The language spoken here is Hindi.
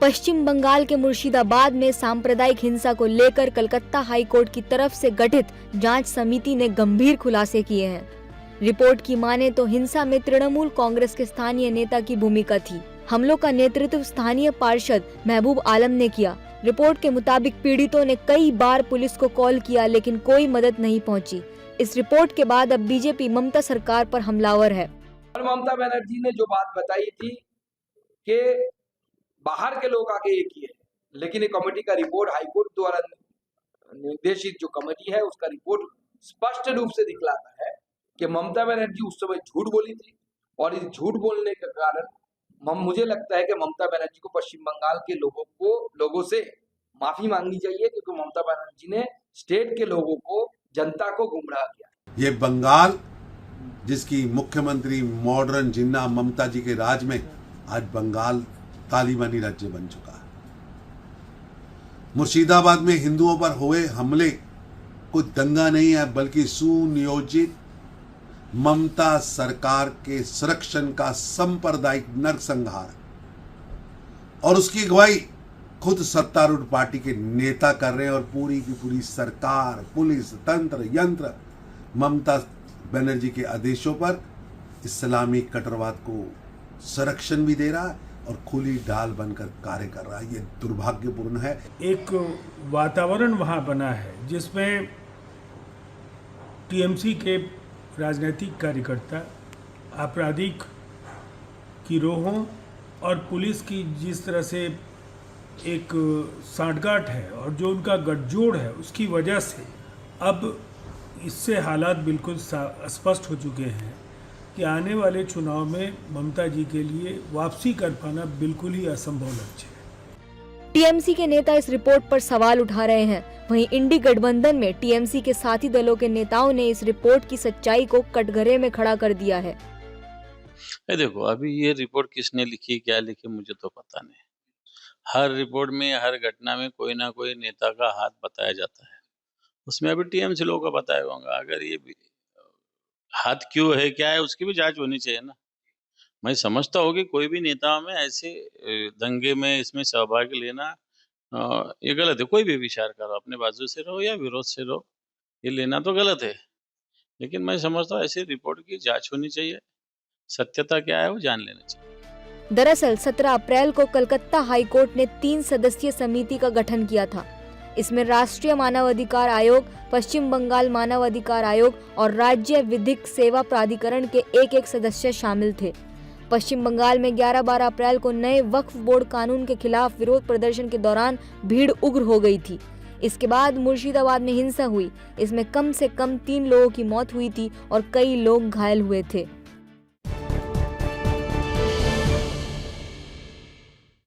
पश्चिम बंगाल के मुर्शिदाबाद में सांप्रदायिक हिंसा को लेकर कलकत्ता हाई कोर्ट की तरफ से गठित जांच समिति ने गंभीर खुलासे किए हैं। रिपोर्ट की माने तो हिंसा में तृणमूल कांग्रेस के स्थानीय नेता की भूमिका थी। हमलों का नेतृत्व स्थानीय पार्षद महबूब आलम ने किया। रिपोर्ट के मुताबिक पीड़ितों ने कई बार पुलिस को कॉल किया लेकिन कोई मदद नहीं पहुंची। इस रिपोर्ट के बाद अब बीजेपी ममता सरकार पर हमलावर है। ममता बनर्जी ने जो बात बताई थी कि बाहर के लोग आके ये किए, लेकिन ये कमेटी का रिपोर्ट हाईकोर्ट द्वारा निर्देशित जो कमेटी है उसका रिपोर्ट स्पष्ट रूप से दिखलाता है कि ममता बनर्जी उस समय झूठ बोली थी और इस झूठ बोलने के कारण मुझे लगता है कि ममता बनर्जी को पश्चिम बंगाल के लोगों से माफी मांगनी चाहिए, क्योंकि ममता बनर्जी ने स्टेट के लोगों को, जनता को गुमराह किया। ये बंगाल जिसकी मुख्यमंत्री मॉडर्न जिन्ना ममता जी के राज में आज बंगाल तालिबानी राज्य बन चुका है। मुर्शिदाबाद में हिंदुओं पर हुए हमले कोई दंगा नहीं है, बल्कि सुनियोजित ममता सरकार के संरक्षण का सांप्रदायिक नरसंहार, और उसकी अगुवाई खुद सत्तारूढ़ पार्टी के नेता कर रहे हैं। और पूरी की पूरी सरकार, पुलिस, तंत्र यंत्र ममता बनर्जी के आदेशों पर इस्लामी कट्टरवाद को संरक्षण भी दे रहा है और खुली ढाल बनकर कार्य कर रहा है। ये दुर्भाग्यपूर्ण है। एक वातावरण वहाँ बना है जिसमें टीएमसी के राजनीतिक कार्यकर्ता, आपराधिक गिरोहों और पुलिस की जिस तरह से एक सांठगांठ है और जो उनका गठजोड़ है, उसकी वजह से अब इससे हालात बिल्कुल स्पष्ट हो चुके हैं कि आने वाले चुनाव में ममता जी के लिए वापसी कर पाना बिल्कुल ही असंभव लक्ष्य है। टीएमसी के नेता इस रिपोर्ट पर सवाल उठा रहे हैं। वहीं इंडी गठबंधन में टीएमसी के साथी दलों के नेताओं ने इस रिपोर्ट की सच्चाई को कटघरे में खड़ा कर दिया है। देखो, अभी ये रिपोर्ट किसने लिखी, क्या लिखी, मुझे तो पता नहीं। हर रिपोर्ट में, हर घटना में कोई ना कोई नेता का हाथ बताया जाता है। उसमें अभी टीएमसी लोगों का बताया होगा। अगर ये हाथ क्यों है, क्या है, उसकी भी जांच होनी चाहिए ना। मैं समझता हूँ कि कोई भी नेताओं में ऐसे दंगे में इसमें सहभागी लेना ये गलत है। कोई भी विचार करो, अपने बाजू से रहो या विरोध से रहो, ये लेना तो गलत है। लेकिन मैं समझता हूँ ऐसी रिपोर्ट की जांच होनी चाहिए, सत्यता क्या है वो जान लेना चाहिए। दरअसल 17 अप्रैल को कलकत्ता हाई कोर्ट ने 3 सदस्यीय समिति का गठन किया था। इसमें राष्ट्रीय मानव अधिकार आयोग, पश्चिम बंगाल मानव अधिकार आयोग और राज्य विधिक सेवा प्राधिकरण के एक सदस्य शामिल थे। पश्चिम बंगाल में 11-12 अप्रैल को नए वक्फ बोर्ड कानून के खिलाफ विरोध प्रदर्शन के दौरान भीड़ उग्र हो गई थी। इसके बाद मुर्शिदाबाद में हिंसा हुई। इसमें कम से कम 3 लोगों की मौत हुई थी और कई लोग घायल हुए थे।